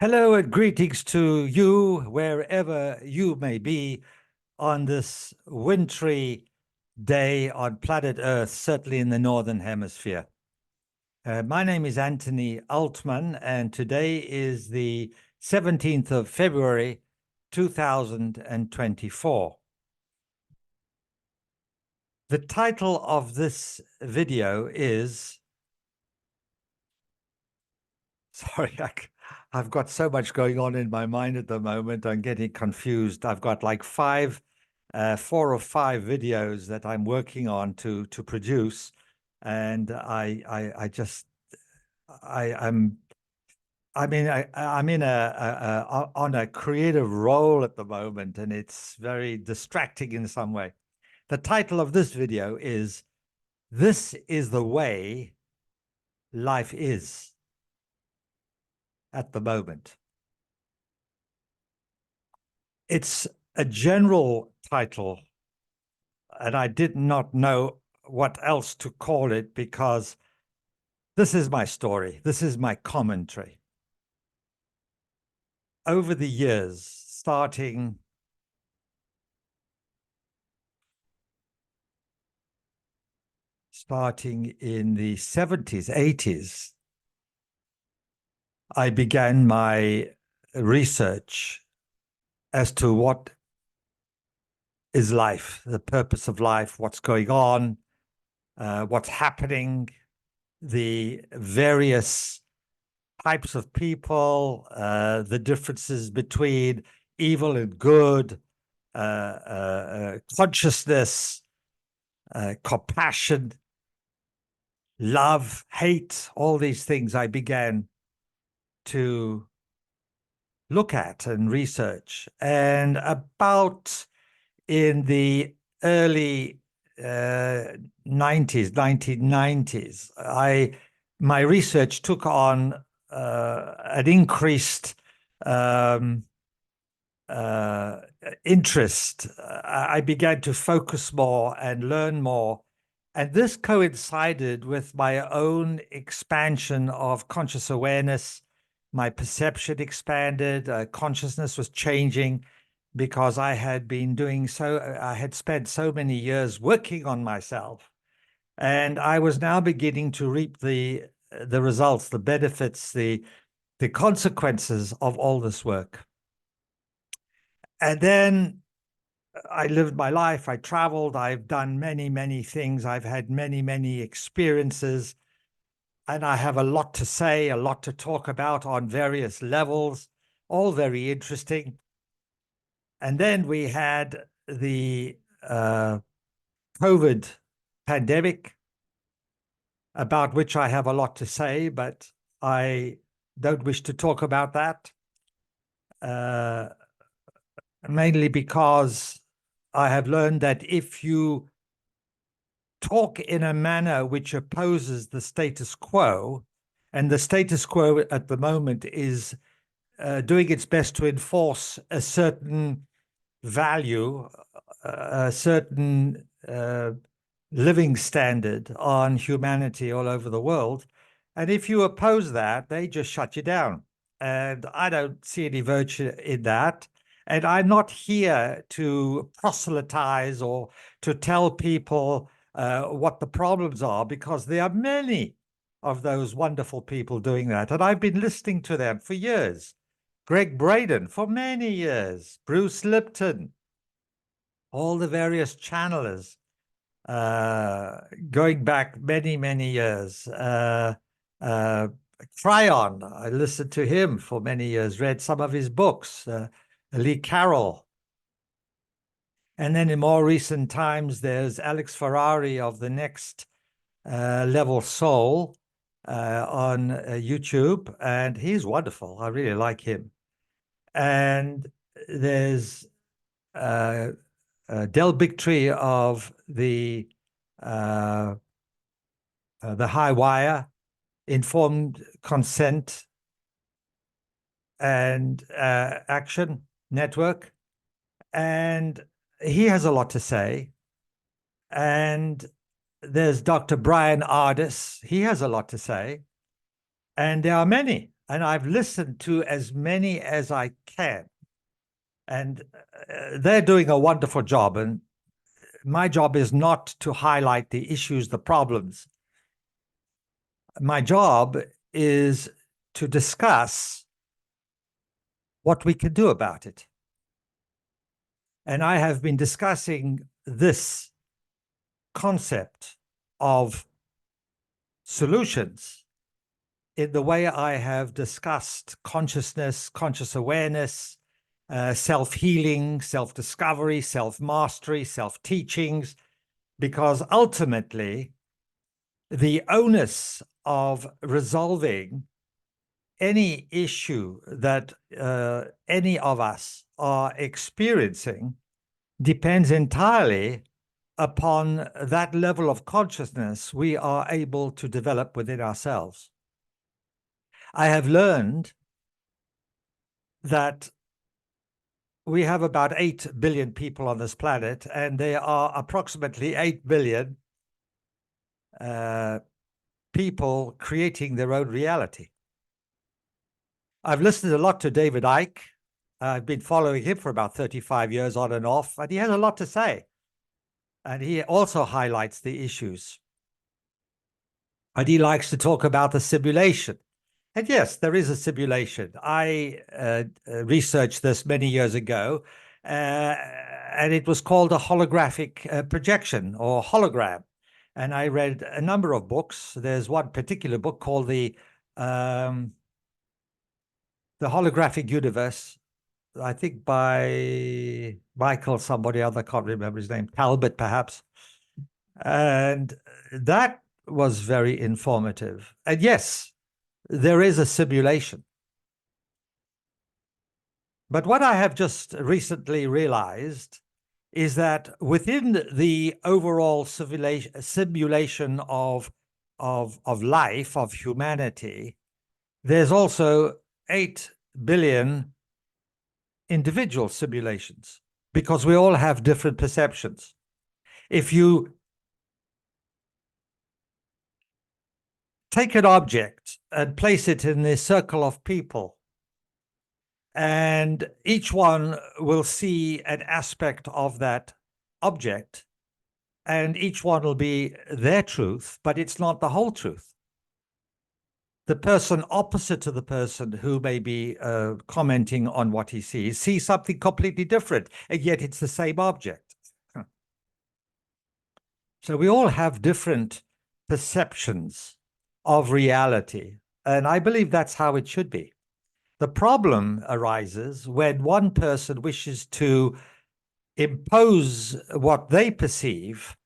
Hello and greetings to you, wherever you may be on this wintry day on planet Earth, certainly in the Northern Hemisphere. My name is Anthony Altman, and today is the 17th of February, 2024. The title of this video is, sorry, I've got so much going on in my mind at the moment. I'm getting confused. I've got like 4 or 5 videos that I'm working on to produce, and I'm in on a creative role at the moment, and it's very distracting in some way. The title of this video is "This is the way life is at the moment." It's a general title, and I did not know what else to call it because this is my story. This is my commentary. Over the years, starting in the 70s, 80s, I began my research as to what is life, the purpose of life, what's going on, what's happening, the various types of people, the differences between evil and good, consciousness, compassion, love, hate, all these things I began to look at and research. And about in the early 1990s, my research took on an increased interest. I began to focus more and learn more. And this coincided with my own expansion of conscious awareness. My perception expanded, consciousness was changing because I had spent so many years working on myself. And I was now beginning to reap the results, the benefits, the consequences of all this work. And then I lived my life. I traveled. I've done many, many things. I've had many, many experiences. And I have a lot to say, a lot to talk about on various levels, all very interesting. And then we had the COVID pandemic, about which I have a lot to say, but I don't wish to talk about that, mainly because I have learned that if you talk in a manner which opposes the status quo, and the status quo at the moment is doing its best to enforce a certain value, a certain living standard on humanity all over the world. And if you oppose that, they just shut you down. And I don't see any virtue in that. And I'm not here to proselytize or to tell people what the problems are, because there are many of those wonderful people doing that. And I've been listening to them for years. Greg Braden for many years, Bruce Lipton, all the various channelers going back many, many years. Tryon, I listened to him for many years, read some of his books, Lee Carroll. And then in more recent times, there's Alex Ferrari of the Next Level Soul on YouTube, and he's wonderful. I really like him. And there's Del Bigtree of the High Wire, Informed Consent and Action Network, and he has a lot to say. And there's Dr. Brian Ardis. He has a lot to say. And there are many and I've listened to as many as I can. And they're doing a wonderful job. And my job is not to highlight the issues, the problems. My job is to discuss what we can do about it. And I have been discussing this concept of solutions in the way I have discussed consciousness, conscious awareness, self-healing, self-discovery, self-mastery, self-teachings, because ultimately the onus of resolving any issue that any of us are experiencing depends entirely upon that level of consciousness we are able to develop within ourselves. I have learned that we have about 8 billion people on this planet, and there are approximately 8 billion people creating their own reality. I've listened a lot to David Icke. I've been following him for about 35 years on and off, and he has a lot to say. And he also highlights the issues. And he likes to talk about the simulation. And yes, there is a simulation. I researched this many years ago, and it was called a holographic projection or hologram. And I read a number of books. There's one particular book called the Holographic Universe, I think by Michael somebody other, I can't remember his name, Talbot perhaps. And that was very informative. And yes, there is a simulation. But what I have just recently realized is that within the overall simulation of life, of humanity, there's also 8 billion individual simulations, because we all have different perceptions. If you take an object and place it in the circle of people, and each one will see an aspect of that object, and each one will be their truth, but it's not the whole truth. The person opposite to the person who may be commenting on what he sees something completely different, and yet it's the same object. So we all have different perceptions of reality, and I believe that's how it should be. The problem arises when one person wishes to impose what they perceive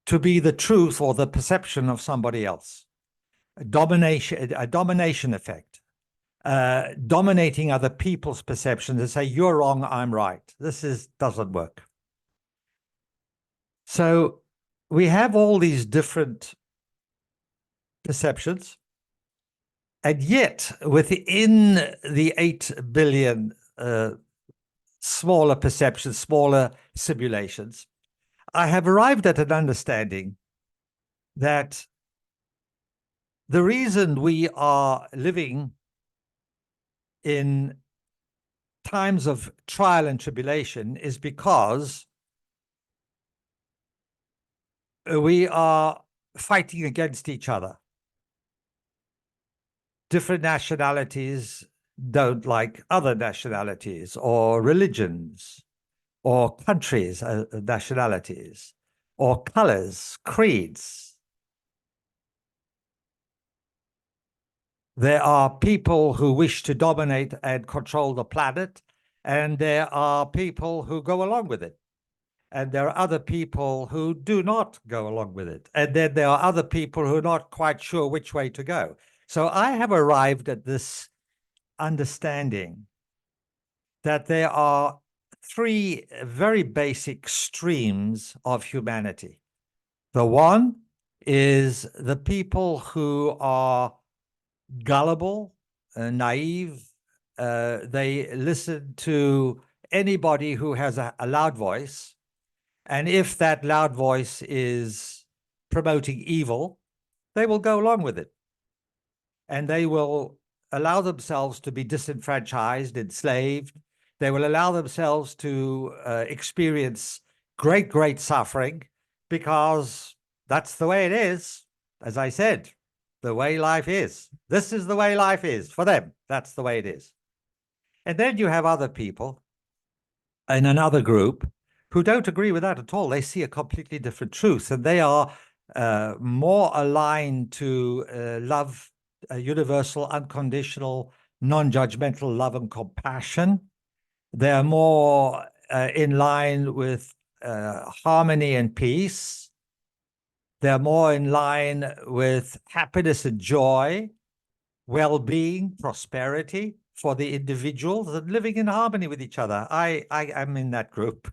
to be the truth or the perception of somebody else. A domination effect, dominating other people's perceptions and say, you're wrong, I'm right. This doesn't work. So we have all these different perceptions, and yet within the 8 billion smaller perceptions, smaller simulations, I have arrived at an understanding that the reason we are living in times of trial and tribulation is because we are fighting against each other. Different nationalities don't like other nationalities, or religions, or countries, nationalities, or colors, creeds. There are people who wish to dominate and control the planet, and there are people who go along with it. And there are other people who do not go along with it. And then there are other people who are not quite sure which way to go. So I have arrived at this understanding that there are 3 very basic streams of humanity. The one is the people who are gullible, naive. They listen to anybody who has a loud voice. And if that loud voice is promoting evil, they will go along with it. And they will allow themselves to be disenfranchised, enslaved. They will allow themselves to experience great, great suffering because that's the way it is. As I said, the way life is. This is the way life is for them. That's the way it is. And then you have other people in another group who don't agree with that at all. They see a completely different truth, and they are more aligned to love, universal, unconditional, non-judgmental love and compassion. They're more in line with harmony and peace. They're more in line with happiness and joy, well-being, prosperity for the individuals, and living in harmony with each other. I am in that group.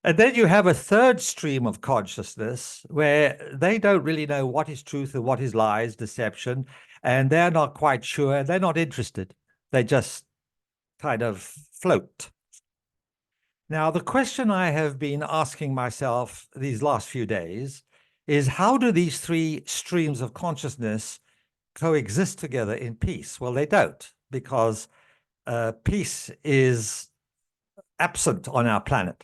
And then you have a third stream of consciousness where they don't really know what is truth and what is lies, deception, and they're not quite sure. They're not interested. They just kind of float. Now, the question I have been asking myself these last few days is, how do these three streams of consciousness coexist together in peace? Well, they don't, because peace is absent on our planet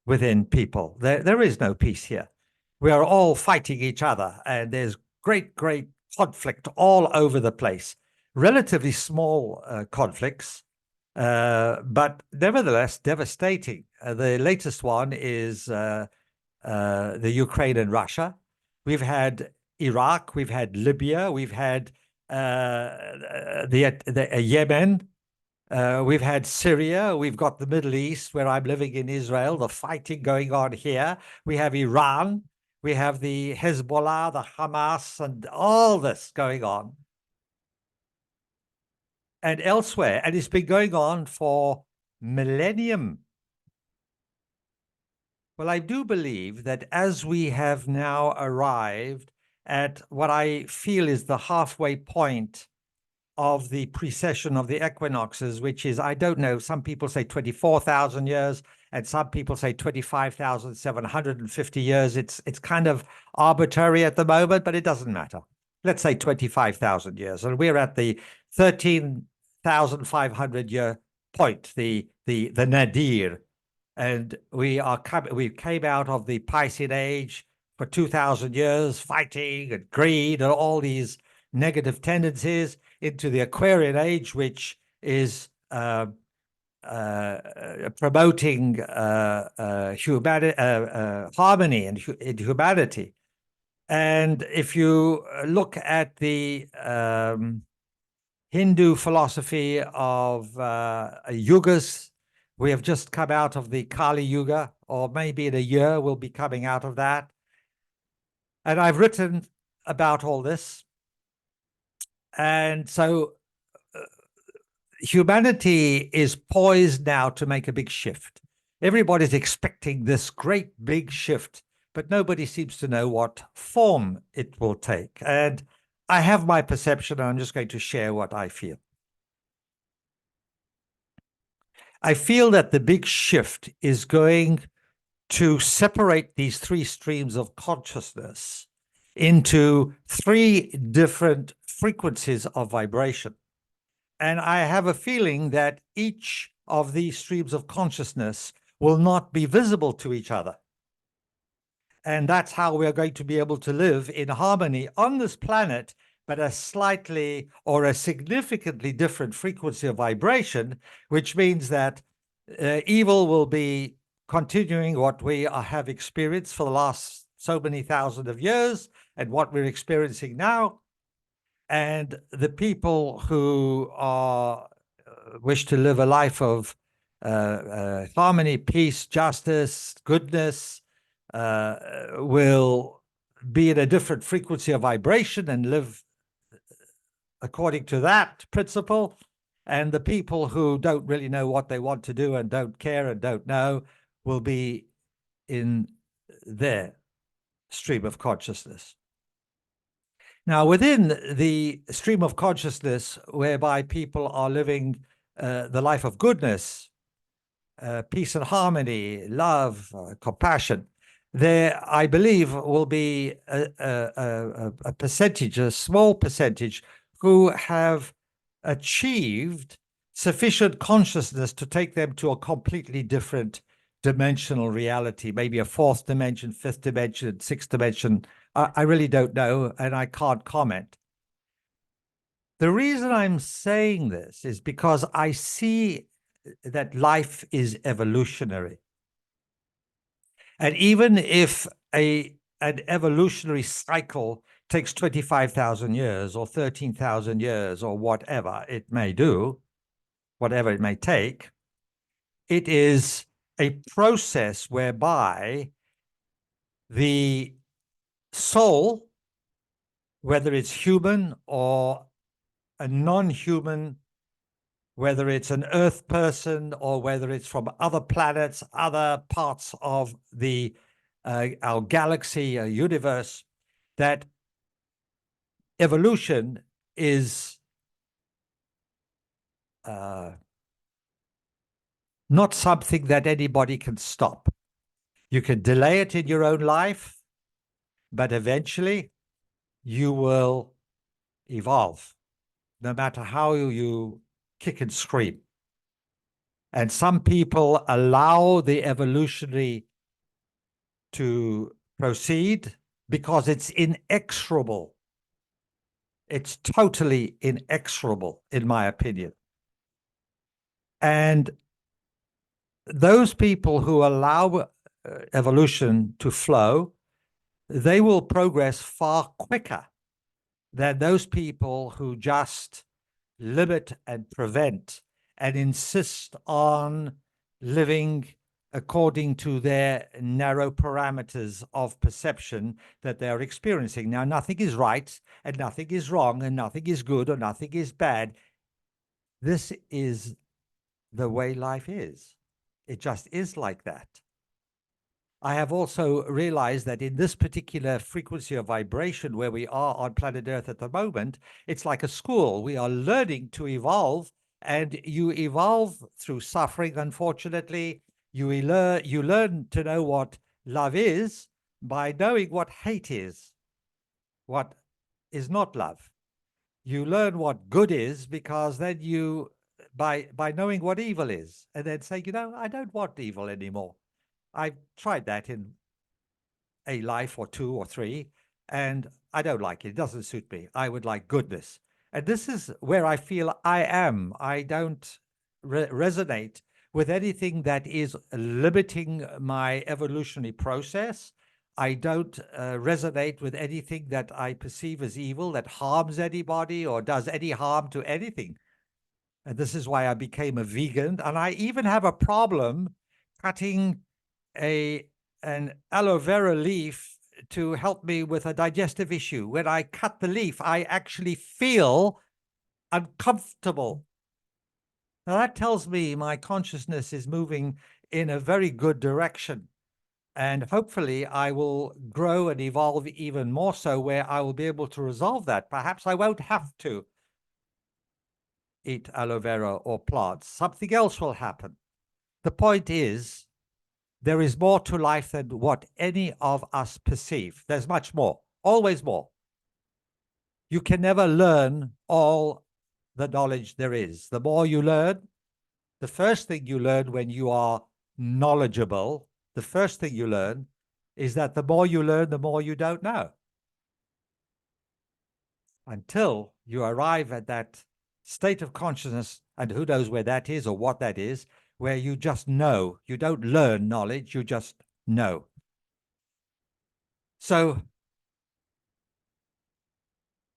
within people. There is no peace here. We are all fighting each other, and there's great, great conflict all over the place. Relatively small conflicts, but nevertheless devastating. The latest one is the Ukraine and Russia. We've had Iraq, we've had Libya, we've had Yemen, we've had Syria, we've got the Middle East, where I'm living in Israel, the fighting going on here. We have Iran, we have the Hezbollah, the Hamas, and all this going on. And elsewhere, and it's been going on for millennium. Well, I do believe that as we have now arrived at what I feel is the halfway point of the precession of the equinoxes, which is, I don't know, some people say 24,000 years, and some people say 25,750 years. It's kind of arbitrary at the moment, but it doesn't matter. Let's say 25,000 years, and we're at the 13,500 year point, the nadir. And we came out of the Piscean age for 2,000 years, fighting and greed and all these negative tendencies, into the Aquarian age, which is promoting harmony and humanity. And if you look at the Hindu philosophy of yugas, we have just come out of the Kali Yuga, or maybe in a year we'll be coming out of that. And I've written about all this. And so humanity is poised now to make a big shift. Everybody's expecting this great big shift, but nobody seems to know what form it will take. And I have my perception, and I'm just going to share what I feel. I feel that the big shift is going to separate these three streams of consciousness into three different frequencies of vibration. And I have a feeling that each of these streams of consciousness will not be visible to each other. And that's how we're going to be able to live in harmony on this planet, but a slightly or a significantly different frequency of vibration, which means that evil will be continuing what we have experienced for the last so many thousands of years and what we're experiencing now. And the people who are wish to live a life of harmony, peace, justice, goodness, will be in a different frequency of vibration and live according to that principle. And the people who don't really know what they want to do and don't care and don't know will be in their stream of consciousness. Now, within the stream of consciousness whereby people are living the life of goodness, peace and harmony, love, compassion, there, I believe, will be a percentage, a small percentage, who have achieved sufficient consciousness to take them to a completely different dimensional reality, maybe a fourth dimension, fifth dimension, sixth dimension. I really don't know, and I can't comment. The reason I'm saying this is because I see that life is evolutionary. And even if an evolutionary cycle takes 25,000 years or 13,000 years or whatever it may do, whatever it may take, it is a process whereby the soul, whether it's human or a non-human, whether it's an Earth person or whether it's from other planets, other parts of our galaxy, our universe, that evolution is not something that anybody can stop. You can delay it in your own life, but eventually you will evolve, no matter how you kick and scream. And some people allow the evolutionary to proceed because it's inexorable. It's totally inexorable, in my opinion. And those people who allow evolution to flow, they will progress far quicker than those people who just limit and prevent and insist on living according to their narrow parameters of perception that they're experiencing. Now, nothing is right and nothing is wrong and nothing is good or nothing is bad. This is the way life is. It just is like that. I have also realized that in this particular frequency of vibration where we are on planet Earth at the moment, it's like a school. We are learning to evolve, and you evolve through suffering, unfortunately. You learn to know what love is by knowing what hate is, what is not love. You learn what good is because then by knowing what evil is, and then say, I don't want evil anymore. I've tried that in a life or two or three, and I don't like it. It doesn't suit me. I would like goodness. And this is where I feel I am. I don't resonate with anything that is limiting my evolutionary process. I don't resonate with anything that I perceive as evil, that harms anybody or does any harm to anything. And this is why I became a vegan. And I even have a problem cutting an aloe vera leaf to help me with a digestive issue. When I cut the leaf, I actually feel uncomfortable. Now that tells me my consciousness is moving in a very good direction. And hopefully I will grow and evolve even more so where I will be able to resolve that. Perhaps I won't have to eat aloe vera or plants. Something else will happen. The point is, there is more to life than what any of us perceive. There's much more, always more. You can never learn all the knowledge there is. The more you learn, the first thing you learn when you are knowledgeable, the first thing you learn is that the more you learn, the more you don't know. Until you arrive at that state of consciousness, and who knows where that is or what that is, where you just know. You don't learn knowledge, you just know. So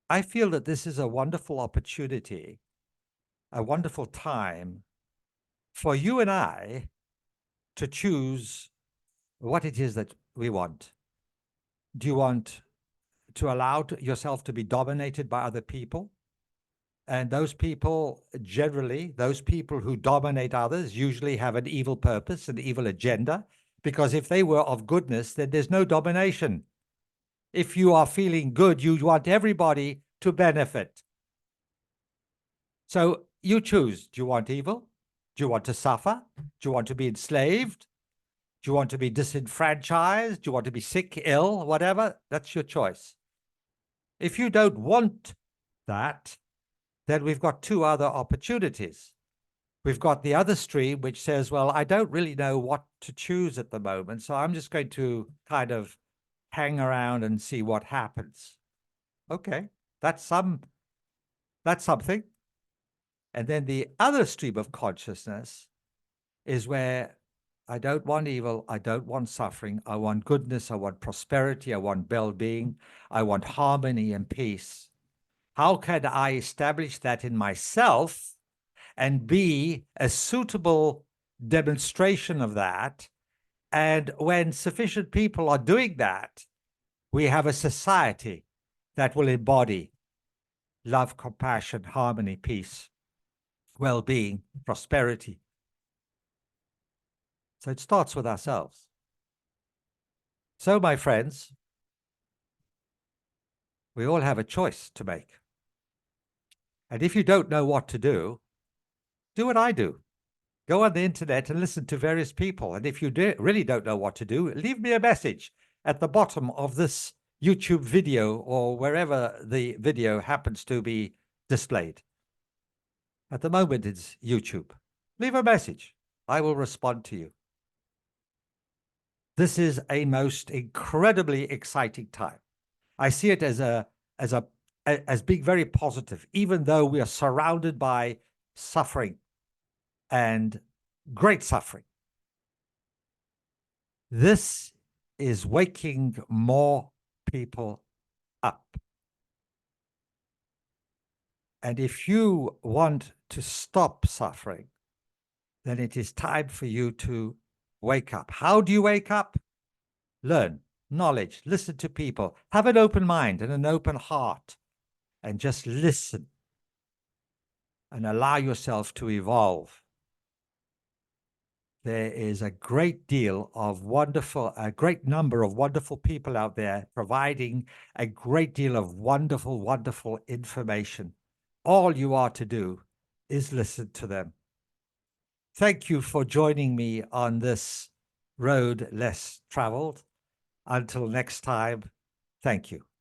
I feel that this is a wonderful opportunity, a wonderful time for you and I to choose what it is that we want. Do you want to allow yourself to be dominated by other people? And those people, generally, those people who dominate others usually have an evil purpose, an evil agenda, because if they were of goodness, then there's no domination. If you are feeling good, you want everybody to benefit. So you choose. Do you want evil? Do you want to suffer? Do you want to be enslaved? Do you want to be disenfranchised? Do you want to be sick, ill, whatever? That's your choice. If you don't want that, then we've got two other opportunities. We've got the other stream, which says, well, I don't really know what to choose at the moment, so I'm just going to kind of hang around and see what happens. Okay, that's something. And then the other stream of consciousness is where I don't want evil, I don't want suffering, I want goodness, I want prosperity, I want well-being, I want harmony and peace. How can I establish that in myself and be a suitable demonstration of that? And when sufficient people are doing that, we have a society that will embody love, compassion, harmony, peace, well-being, prosperity. So it starts with ourselves. So, my friends, we all have a choice to make. And if you don't know what to do what I do. Go on the internet and listen to various people. And if you really don't know what to do, leave me a message at the bottom of this YouTube video or wherever the video happens to be displayed. At the moment, it's YouTube. Leave a message. I will respond to you. This is a most incredibly exciting time. I see it as being very positive, even though we are surrounded by suffering and great suffering. This is waking more people up. And if you want to stop suffering, then it is time for you to wake up. How do you wake up? Learn knowledge, listen to people, have an open mind and an open heart, and just listen and allow yourself to evolve. There is a great number of wonderful people out there providing a great deal of wonderful, wonderful information. All you are to do is listen to them. Thank you for joining me on this road less traveled. Until next time, thank you.